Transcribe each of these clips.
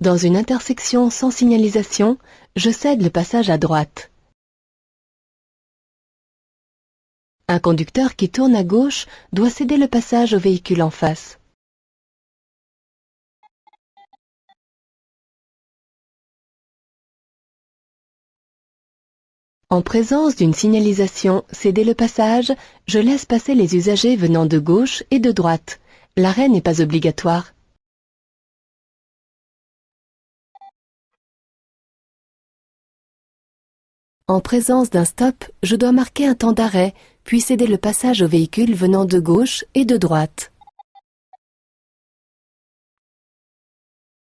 Dans une intersection sans signalisation, je cède le passage à droite. Un conducteur qui tourne à gauche doit céder le passage au véhicule en face. En présence d'une signalisation céder le passage, je laisse passer les usagers venant de gauche et de droite. L'arrêt n'est pas obligatoire. En présence d'un stop, je dois marquer un temps d'arrêt, puis céder le passage aux véhicules venant de gauche et de droite.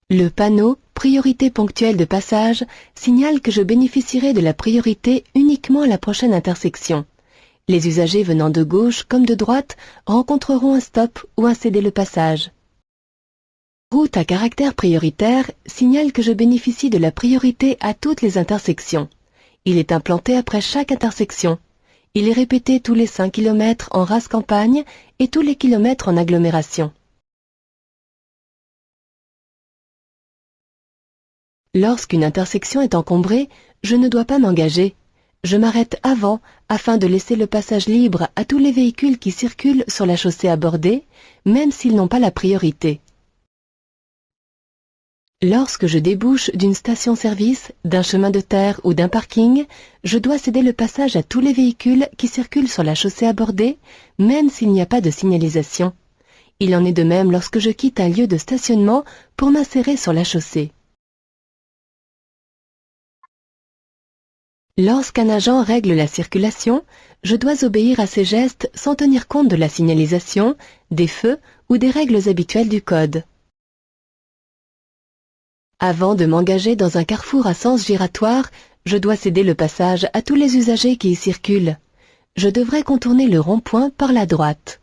Le panneau « Priorité ponctuelle de passage » signale que je bénéficierai de la priorité uniquement à la prochaine intersection. Les usagers venant de gauche comme de droite rencontreront un stop ou un céder le passage. Route à caractère prioritaire signale que je bénéficie de la priorité à toutes les intersections. Il est implanté après chaque intersection. Il est répété tous les 5 km en race campagne et tous les kilomètres en agglomération. Lorsqu'une intersection est encombrée, je ne dois pas m'engager. Je m'arrête avant afin de laisser le passage libre à tous les véhicules qui circulent sur la chaussée abordée, même s'ils n'ont pas la priorité. Lorsque je débouche d'une station-service, d'un chemin de terre ou d'un parking, je dois céder le passage à tous les véhicules qui circulent sur la chaussée abordée, même s'il n'y a pas de signalisation. Il en est de même lorsque je quitte un lieu de stationnement pour m'insérer sur la chaussée. Lorsqu'un agent règle la circulation, je dois obéir à ses gestes sans tenir compte de la signalisation, des feux ou des règles habituelles du code. Avant de m'engager dans un carrefour à sens giratoire, je dois céder le passage à tous les usagers qui y circulent. Je devrais contourner le rond-point par la droite.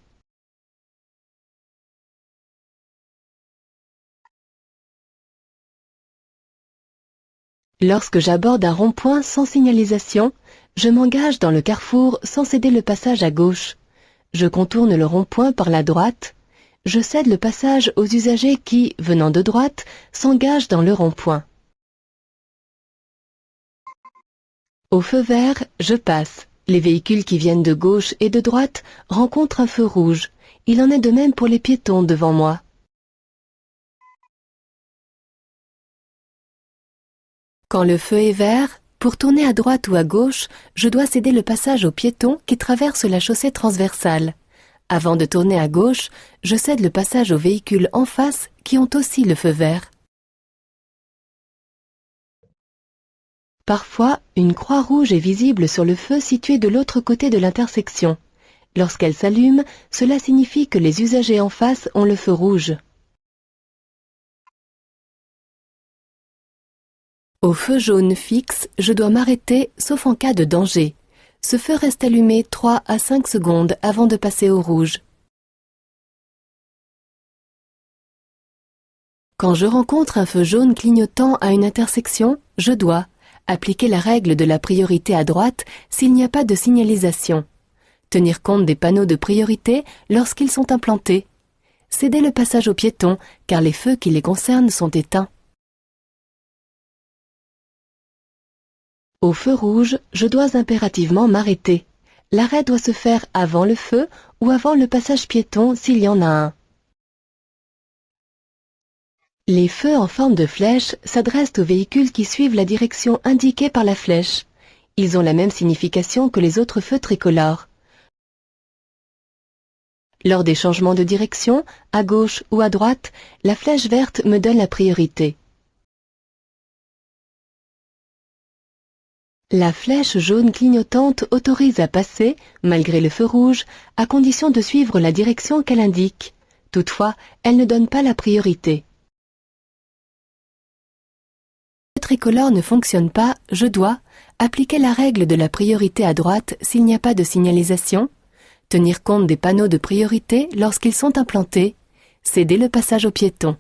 Lorsque j'aborde un rond-point sans signalisation, je m'engage dans le carrefour sans céder le passage à gauche. Je contourne le rond-point par la droite. Je cède le passage aux usagers qui, venant de droite, s'engagent dans le rond-point. Au feu vert, je passe. Les véhicules qui viennent de gauche et de droite rencontrent un feu rouge. Il en est de même pour les piétons devant moi. Quand le feu est vert, pour tourner à droite ou à gauche, je dois céder le passage aux piétons qui traversent la chaussée transversale. Avant de tourner à gauche, je cède le passage aux véhicules en face qui ont aussi le feu vert. Parfois, une croix rouge est visible sur le feu situé de l'autre côté de l'intersection. Lorsqu'elle s'allume, cela signifie que les usagers en face ont le feu rouge. Au feu jaune fixe, je dois m'arrêter sauf en cas de danger. Ce feu reste allumé 3 à 5 secondes avant de passer au rouge. Quand je rencontre un feu jaune clignotant à une intersection, je dois appliquer la règle de la priorité à droite s'il n'y a pas de signalisation, tenir compte des panneaux de priorité lorsqu'ils sont implantés, céder le passage aux piétons car les feux qui les concernent sont éteints. Au feu rouge, je dois impérativement m'arrêter. L'arrêt doit se faire avant le feu ou avant le passage piéton s'il y en a un. Les feux en forme de flèche s'adressent aux véhicules qui suivent la direction indiquée par la flèche. Ils ont la même signification que les autres feux tricolores. Lors des changements de direction, à gauche ou à droite, la flèche verte me donne la priorité. La flèche jaune clignotante autorise à passer, malgré le feu rouge, à condition de suivre la direction qu'elle indique. Toutefois, elle ne donne pas la priorité. Si le tricolore ne fonctionne pas, je dois appliquer la règle de la priorité à droite s'il n'y a pas de signalisation, tenir compte des panneaux de priorité lorsqu'ils sont implantés, céder le passage aux piétons.